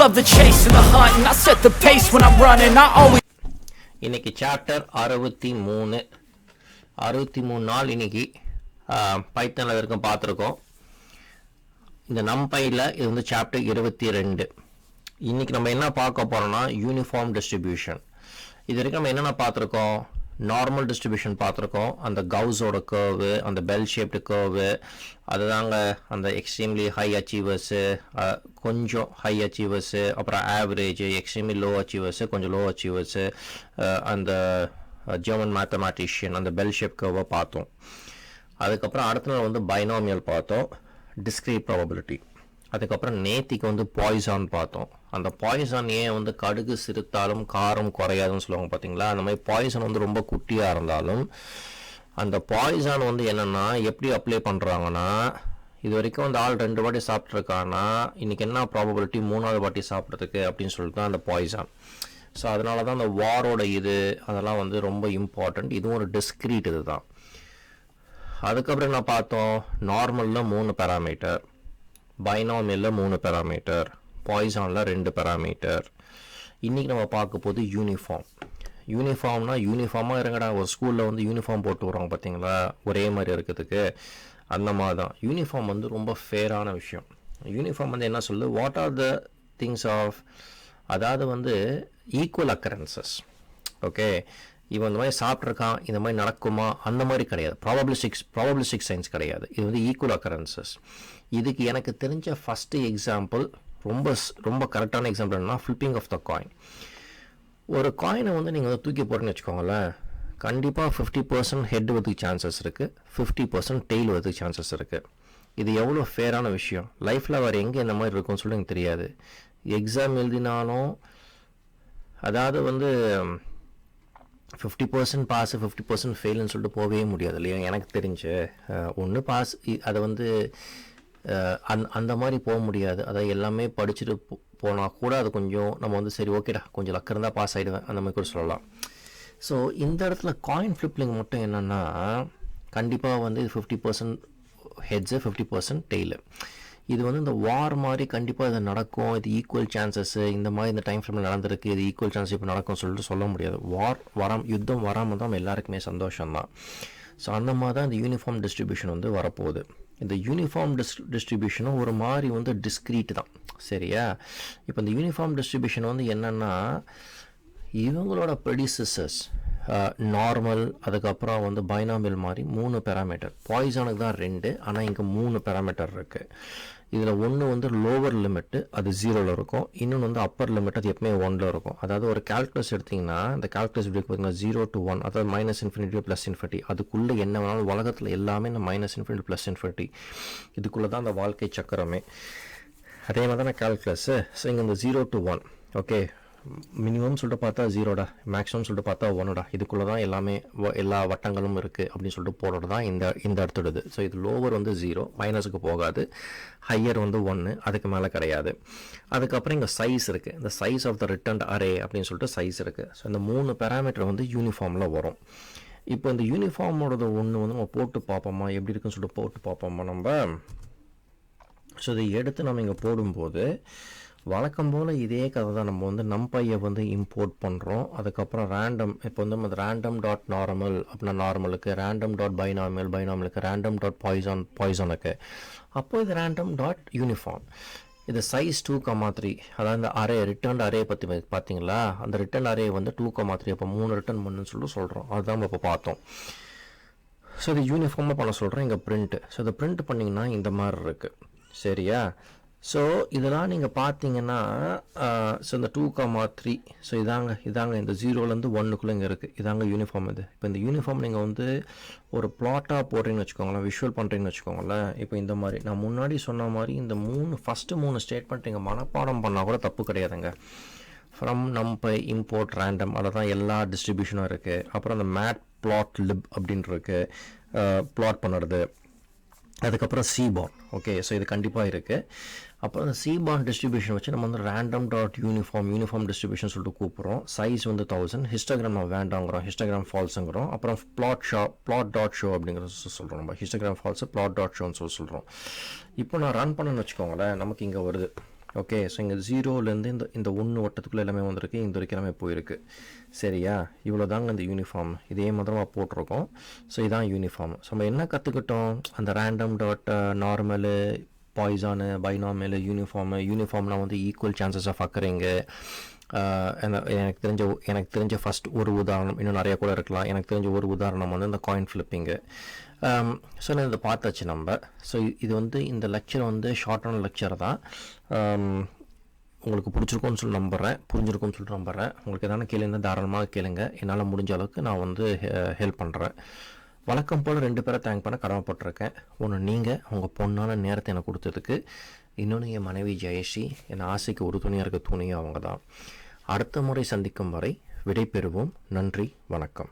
love the chase and the hunt, and I set the pace when I'm running. I always. இன்னைக்கு chapter 63 நாள் இன்னைக்கு பைத்தனில் வரைக்கும் பார்த்துருக்கோம். இந்த நம்பையில் இது வந்து சாப்டர் 22. இன்னைக்கு நம்ம என்ன பார்க்க போகிறோம்னா யூனிஃபார்ம் டிஸ்ட்ரிபியூஷன். இது வரைக்கும் நம்ம என்னென்ன பார்த்துருக்கோம்? நார்மல் டிஸ்ட்ரிபியூஷன் பார்த்துருக்கோம். அந்த கவுஸோட கர்வு, அந்த பெல் ஷேப்டு கர்வு, அதுதாங்க அந்த எக்ஸ்ட்ரீம்லி ஹை அச்சீவர்ஸு, கொஞ்சம் ஹை அச்சீவர்ஸு, அப்புறம் ஆவரேஜ், எக்ஸ்ட்ரீம்லி லோ அச்சீவர்ஸு, கொஞ்சம் லோ அச்சீவர்ஸு, அந்த ஜெர்மன் மேத்தமேட்டிஷியன் அந்த பெல் ஷேப் கர்வை பார்த்தோம். அதுக்கப்புறம் அடுத்த நாள் வந்து பைனாமியல் பார்த்தோம், டிஸ்கிரீட் ப்ராபபிலிட்டி. அதுக்கப்புறம் நேத்திக்கு வந்து பாய்சான் பார்த்தோம். அந்த பாய்சான் ஏன் வந்து கடுகு சிறுத்தாலும் காரம் குறையாதுன்னு சொல்லுவாங்க பார்த்தீங்களா? அந்த மாதிரி பாய்சான் வந்து ரொம்ப குட்டியாக இருந்தாலும் அந்த பாய்சான் வந்து என்னென்னா எப்படி அப்ளை பண்ணுறாங்கன்னா, இது வரைக்கும் அந்த ஆள் 2 வாட்டி சாப்பிட்ருக்காங்கன்னா இன்றைக்கி என்ன ப்ராபபிலிட்டி 3வது வாட்டி சாப்பிட்றதுக்கு அப்படின்னு சொல்லிட்டு தான் அந்த பாய்சான். ஸோ அதனால தான் அந்த வாரோட இது அதெல்லாம் வந்து ரொம்ப இம்பார்ட்டண்ட். இதுவும் ஒரு டிஸ்க்ரீட் இது தான். அதுக்கப்புறம் என்ன பார்த்தோம்? நார்மலில் 3 பேராமீட்டர், பைனாமியலில் 3 பேராமீட்டர், பாய்சானில் 2 பேராமீட்டர். இன்றைக்கி நம்ம பார்க்க போது யூனிஃபார்ம். யூனிஃபார்ம்னா யூனிஃபார்மாக இருங்கடா, ஒரு ஸ்கூலில் வந்து யூனிஃபார்ம் போட்டு வருவாங்க பார்த்தீங்களா, ஒரே மாதிரி இருக்கிறதுக்கு. அந்த மாதிரி தான் யூனிஃபார்ம் வந்து ரொம்ப ஃபேரான விஷயம். யூனிஃபார்ம் வந்து என்ன சொல்லுது? What are the things of, அதாவது வந்து ஈக்குவல் அக்கரன்சஸ். ஓகே, இவன் இந்த மாதிரி சாப்பிட்ருக்கான், இந்த மாதிரி நடக்குமா, அந்த மாதிரி கிடையாது. ப்ராபபிலிஸ்டிக் சயின்ஸ் கிடையாது. இது வந்து ஈக்குவல் அக்கரன்சஸ். இதுக்கு எனக்கு தெரிஞ்ச ஃபஸ்ட்டு எக்ஸாம்பிள், ரொம்ப கரெக்டான எக்ஸாம்பிள் என்னன்னா ஃப்ளிப்பிங் ஆஃப் த காயின். ஒரு காயினை வந்து நீங்கள் வந்து தூக்கி போகிறேன்னு வச்சுக்கோங்களேன், கண்டிப்பாக 50% ஹெட் வரதுக்கு சான்சஸ் இருக்குது, 50% டெய்ல் வரதுக்கு சான்சஸ் இருக்குது. இது எவ்வளோ ஃபேரான விஷயம். லைஃப்பில் வேறு எங்கே இந்த மாதிரி இருக்கும்னு சொல்லி எனக்கு தெரியாது. எக்ஸாம் எழுதினாலும் அதாவது வந்து 50% பாஸ் 50% ஃபெயில்னு சொல்லிட்டு போகவே முடியாது இல்லையா? எனக்கு தெரிஞ்சு ஒன்று பாஸ், அதை வந்து அந்த மாதிரி போக முடியாது. அதை எல்லாமே படிச்சுட்டு போனால் கூட அது கொஞ்சம் நம்ம வந்து சரி ஓகேடா கொஞ்சம் லக்கு இருந்தால் பாஸ் ஆகிடுவேன் அந்த மாதிரி கூட சொல்லலாம். ஸோ இந்த இடத்துல காயின் ஃப்ளிப்பிங் மட்டும் என்னென்னா கண்டிப்பாக வந்து 50% ஹெட்ஸு 50% டெய்லு. இது வந்து இந்த வார் மாதிரி கண்டிப்பாக இது நடக்கும், இது ஈக்குவல் சான்சஸ்ஸு, இந்த மாதிரி இந்த டைம் ஃப்ரேமில் நடந்திருக்கு, இது ஈக்குவல் சான்ஸ் இப்போ நடக்கும்னு சொல்லிட்டு சொல்ல முடியாது. யுத்தம் வராமல் தான் எல்லாருக்குமே சந்தோஷம்தான். ஸோ அந்த மாதிரி தான் இந்த யூனிஃபார்ம் டிஸ்ட்ரிபியூஷன் வந்து வரப்போகுது. இந்த யூனிஃபார்ம் டிஸ்ட்ரிபியூஷனும் ஒரு மாதிரி வந்து டிஸ்க்ரீட் தான், சரியா? இப்போ இந்த யூனிஃபார்ம் டிஸ்ட்ரிபியூஷன் வந்து என்னென்னா இவங்களோட ப்ரெடிசஸர்ஸ் நார்மல், அதுக்கப்புறம் வந்து பைனாமியல் மாதிரி 3 பேராமீட்டர். பாய்சானுக்கு தான் 2, ஆனால் இங்கே 3 பேராமீட்டர் இருக்குது. இதில் ஒன்று வந்து லோவர் லிமிட்டு, அது 0ல் இருக்கும். இன்னொன்று வந்து அப்பர் லிமிட், அது எப்பவுமே 1ல் இருக்கும். அதாவது ஒரு கால்குலஸ் எடுத்திங்கன்னா இந்த கால்குலஸ் எப்படி பார்த்தீங்கன்னா 0 to 1, அதாவது -∞ +∞. அதுக்குள்ளே என்ன வேணாலும் உலகத்தில் எல்லாமே இந்த -∞ +∞. இதுக்குள்ளே தான் அந்த வாழ்க்கை சக்கரமே. அதே மாதிரி தான் கால்குலஸு. ஸோ இங்கே இந்த 0 to 1, ஓகே, மினிமம் சொல்லிட்டு பார்த்தா 0டா, மேக்ஸிமம் சொல்லிட்டு பார்த்தா 1டா, இதுக்குள்ளே தான் எல்லாமே எல்லா வட்டங்களும் இருக்குது அப்படின்னு சொல்லிட்டு போடுறது தான் இந்த அடுத்துடுது. ஸோ இது லோவர் வந்து 0, மைனஸுக்கு போகாது. ஹையர் வந்து 1, அதுக்கு மேலே கிடையாது. அதுக்கப்புறம் இங்கே சைஸ் இருக்குது. இந்த size of the returned array அப்படின்னு சொல்லிட்டு சைஸ் இருக்குது. ஸோ இந்த 3 பேராமீட்டர் வந்து யூனிஃபார்மில் வரும். இப்போ இந்த யூனிஃபார்மோடது ஒன்று வந்து நம்ம போட்டு பார்ப்போமா, எப்படி இருக்குன்னு சொல்லிட்டு போட்டு பார்ப்போமா நம்ம. ஸோ இதை எடுத்து நம்ம இங்கே போடும்போது வழக்கம் போல் இதே கதை தான். நம்ம வந்து நம்பையை வந்து இம்போர்ட் பண்ணுறோம். அதுக்கப்புறம் ரேண்டம், இப்போ வந்து ரேண்டம் டாட் நார்மல் அப்படின்னா நார்மலுக்கு, ரேண்டம் டாட் பைனாமியலுக்கு, ரேண்டம் டாட் பாய்சானுக்கு. அப்போ இது ரேண்டம் டாட் யூனிஃபார்ம். இது சைஸ் 2,3, அதாவது இந்த அரே ரிட்டர்ன் அரே பற்றி பார்த்தீங்களா? அந்த ரிட்டர்ன் அரே வந்து 2,3, அப்போ 3 ரிட்டர்ன் பண்ணுன்னு சொல்லிட்டு சொல்கிறோம். அதுதான் நம்ம இப்போ பார்த்தோம். ஸோ இது யூனிஃபார்மாக பண்ண சொல்கிறேன். இங்கே பிரிண்ட்டு. ஸோ இதை பிரிண்ட் பண்ணிங்கன்னா இந்த மாதிரி இருக்குது, சரியா? ஸோ இதெல்லாம் நீங்கள் பார்த்தீங்கன்னா ஸோ இந்த 2,3, ஸோ இதாங்க இந்த 0லேருந்து 1க்குள்ளே இங்கே இருக்குது. இதாங்க யூனிஃபார்ம். இது இப்போ இந்த யூனிஃபார்ம் நீங்கள் வந்து ஒரு ப்ளாட்டாக போடுறீங்கன்னு வச்சுக்கோங்களேன், விஷுவல் பண்ணுறீங்கன்னு வச்சுக்கோங்களேன். இப்போ இந்த மாதிரி நான் முன்னாடி சொன்ன மாதிரி இந்த ஃபஸ்ட்டு 3 ஸ்டேட்மெண்ட் நீங்கள் மனப்பாடம் பண்ணால் கூட தப்பு கிடையாதுங்க. ஃப்ரம் NumPy இம்போர்ட் ரேண்டம், அதில் தான் எல்லா டிஸ்ட்ரிபியூஷனும் இருக்குது. அப்புறம் அந்த மேட் பிளாட் லிப் அப்படின்ட்டு இருக்குது, பிளாட் பண்ணுறது. அதுக்கப்புறம் சீபான், ஓகே, ஸோ இது கண்டிப்பாக இருக்குது. அப்புறம் அந்த சீபான் டிஸ்ட்ரிபியூஷன் வச்சு நம்ம வந்து ரேண்டம் டாட் யூனிஃபார்ம் டிஸ்ட்ரிபியூஷன் சொல்லிட்டு கூப்பிட்றோம். சைஸ் வந்து 1000. ஹிஸ்டோகிராம் நம்ம வேண்டாங்கிறோம், ஹிஸ்டோகிராம் ஃபால்ஸுங்கிறோம். அப்புறம் பிளாட் டாட் ஷோ அப்படிங்கிறத சொல்கிறோம். நம்ம ஹிஸ்டோகிராம் ஃபால்ஸு பிளாட் டாட் ஷோன்னு சொல்கிறோம். இப்போ நான் ரன் பண்ணணும்னு வச்சுக்கோங்களேன், நமக்கு இங்கே வருது ஓகே, ஸோ இங்கே 0லேருந்து இந்த 1 வட்டத்துக்குள்ளே எல்லாமே வந்திருக்கு, இந்த வரைக்கும் எல்லாமே போயிருக்கு. சரியா, இவ்வளோ தாங்க இந்த யூனிஃபார்ம். இதே மாதிரி போட்டிருக்கோம். ஸோ இதான் யூனிஃபார்ம். ஸோ நம்ம என்ன கற்றுக்கிட்டோம்? அந்த ரேண்டம் டாட் நார்மலு, பாய்சானு, பைனாமியல், யூனிஃபார்ம்லாம் வந்து ஈக்குவல் சான்சஸ் ஆஃப் அக்கரிங்கு. எனக்கு தெரிஞ்ச ஃபஸ்ட் ஒரு உதாரணம், இன்னும் நிறையா கூட இருக்கலாம். எனக்கு தெரிஞ்ச ஒரு உதாரணம் வந்து இந்த காயின் ஃப்ளிப்பிங்கு. ஸோ இதை பார்த்தாச்சு நம்ம. ஸோ இது வந்து இந்த லெக்சர் வந்து ஷார்ட்டான லெக்சர் தான். உங்களுக்கு பிடிச்சிருக்கும்னு சொல்லி நம்புகிறேன், புரிஞ்சிருக்கும்னு சொல்லிட்டு நம்புகிறேன். உங்களுக்கு எதனா கேளுங்க, தாராளமாக கேளுங்க. என்னால் முடிஞ்ச அளவுக்கு நான் வந்து ஹெல்ப் பண்ணுறேன். வழக்கம் போல் 2 பேரை தேங்க் பண்ண கடமைப்பட்டிருக்கேன். ஒன்று நீங்கள் உங்கள் பொண்ணான நேரத்தை எனக்கு கொடுத்ததுக்கு, இன்னொன்று என் மனைவி ஜெயஸ்ரீ. என் ஆசைக்கு ஒரு துணியாக இருக்க துணியும் அவங்க தான். அடுத்த முறை சந்திக்கும் வரை விடை பெறுவோம். நன்றி, வணக்கம்.